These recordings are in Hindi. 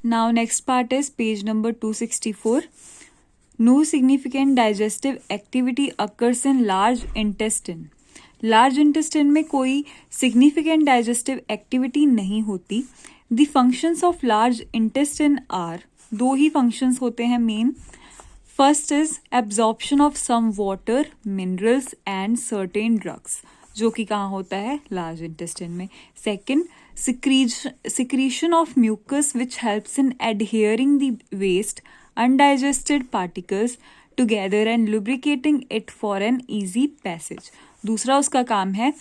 Now next part is page number 264. No significant digestive activity occurs in large intestine. Large intestine में कोई सिग्निफिकेंट डाइजेस्टिव एक्टिविटी नहीं होती. The functions of large intestine are, दो ही फंक्शंस होते हैं main. First is absorption of some water, minerals and certain drugs, जो कि कहाँ होता है, लार्ज इंटेस्टाइन में. Second, secretion of mucus which helps in adhering the waste undigested particles together and lubricating it for an easy passage. दूसरा उसका काम है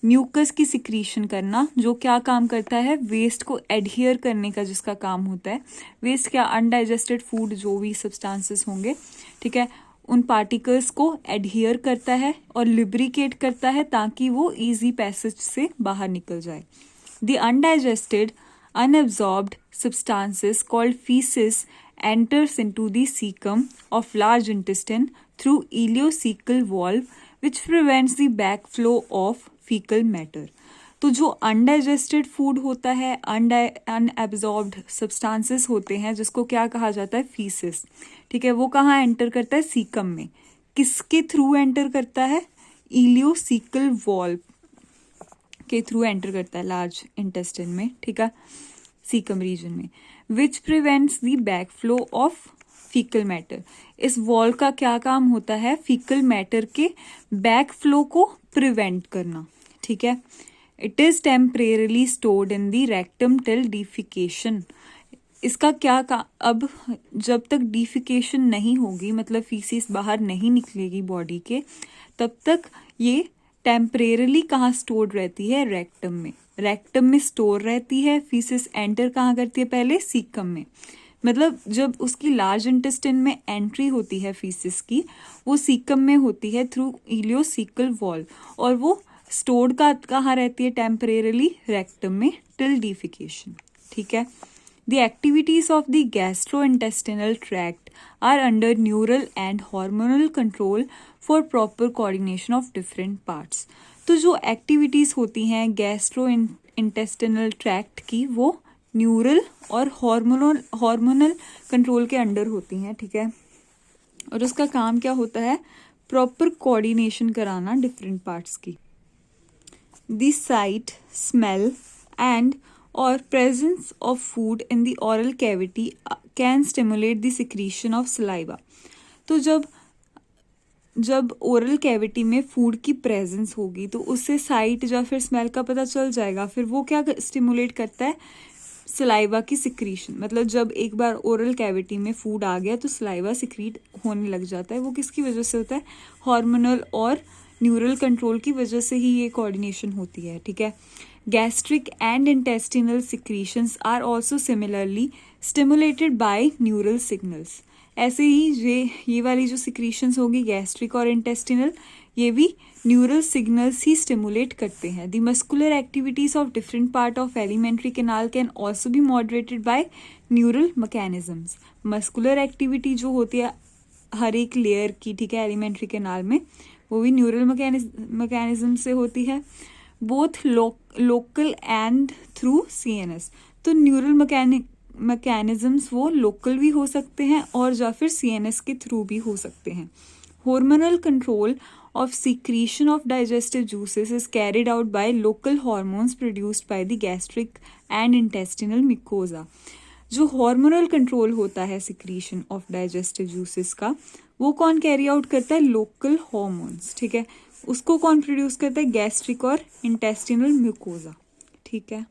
म्यूकस की सिक्रीशन करना, जो क्या काम करता है, वेस्ट को एडहियर करने का जिसका काम होता है. वेस्ट क्या, अनडाइजेस्टेड फूड, जो भी सब्सटेंसेस होंगे, ठीक है, उन पार्टिकल्स को एडहियर करता है और लुब्रिकेट करता है ताकि वो इजी पैसेज से बाहर निकल जाए. The undigested, unabsorbed substances called feces enters into the cecum of large intestine through ileocecal valve, which prevents the backflow of fecal matter. तो जो undigested food होता है, unabsorbed substances होते हैं, जिसको क्या कहा जाता है, feces, ठीक है, वो कहाँ एंटर करता है, सीकम में. किसके थ्रू एंटर करता है, इलियोसिकल वॉल्व के थ्रू एंटर करता है लार्ज इंटेस्टाइन में, ठीक है, सीकम रीजन में. Which prevents the back flow of faecal matter. इस वॉल का क्या काम होता है, फीकल मैटर के बैक फ्लो को प्रिवेंट करना, ठीक है. It is temporarily stored in the rectum till defecation. इसका क्या अब जब तक डिफिकेशन नहीं होगी, मतलब फीसिस बाहर नहीं निकलेगी बॉडी के, तब तक ये टेम्परेरली कहाँ स्टोर्ड रहती है, रेक्टम में. रेक्टम में स्टोर रहती है. फीसिस एंटर कहाँ करती है, पहले सीकम में. मतलब जब उसकी लार्ज इंटेस्टाइन में एंट्री होती है फीसिस की, वो सीकम में होती है थ्रू इलियोसिकल वॉल्व, और वो स्टोर्ड कहाँ रहती है, टेम्परेरली रेक्टम में टिल डिफिकेशन, ठीक है. The activities of the gastrointestinal tract are under neural and hormonal control for proper coordination of different parts. तो जो एक्टिविटीज होती हैं गैस्ट्रो इंटेस्टिनल ट्रैक्ट की, वो न्यूरल और हार्मोनल कंट्रोल के अंडर होती हैं, ठीक है. और उसका काम क्या होता है, प्रॉपर कोऑर्डिनेशन कराना डिफरेंट पार्ट्स की. The site, smell and or presence of food in the oral cavity can stimulate the secretion of saliva. तो जब ओरल कैविटी में फूड की प्रेजेंस होगी तो उससे साइट या फिर स्मेल का पता चल जाएगा. फिर वो क्या स्टिमुलेट करता है, सलाइवा की सिक्रीशन. मतलब जब एक बार ओरल कैविटी में फूड आ गया तो सलाइवा सिक्रीट होने लग जाता है. वो किसकी वजह से होता है, हार्मोनल और न्यूरल कंट्रोल की वजह से ही ये कोऑर्डिनेशन होती है, ठीक है. Gastric and intestinal secretions are also similarly stimulated by neural signals. ऐसे ही ये वाली जो secretions होगी गैस्ट्रिक और इंटेस्टिनल, ये भी न्यूरल सिग्नल्स ही स्टिमुलेट करते हैं. The muscular activities of different part of alimentary canal can also be moderated by neural mechanisms. Muscular activity जो होती है हर एक लेयर की, ठीक है, एलिमेंट्री कैनाल में, वो भी न्यूरल मैकेनिज्म से होती है. Both local and through CNS. तो न्यूरल मैकेनिज्म्स वो लोकल भी हो सकते हैं और या फिर CNS के थ्रू भी हो सकते हैं. Hormonal control of secretion of digestive juices is carried out by local hormones produced by the gastric and intestinal mucosa. जो हार्मोनल कंट्रोल होता है सिक्रीशन ऑफ डाइजेस्टिव जूसेस का, वो कौन कैरी आउट करता है, लोकल हार्मोन्स, ठीक है. उसको कौन प्रोड्यूस करता है, गैस्ट्रिक और इंटेस्टिनल म्यूकोजा, ठीक है.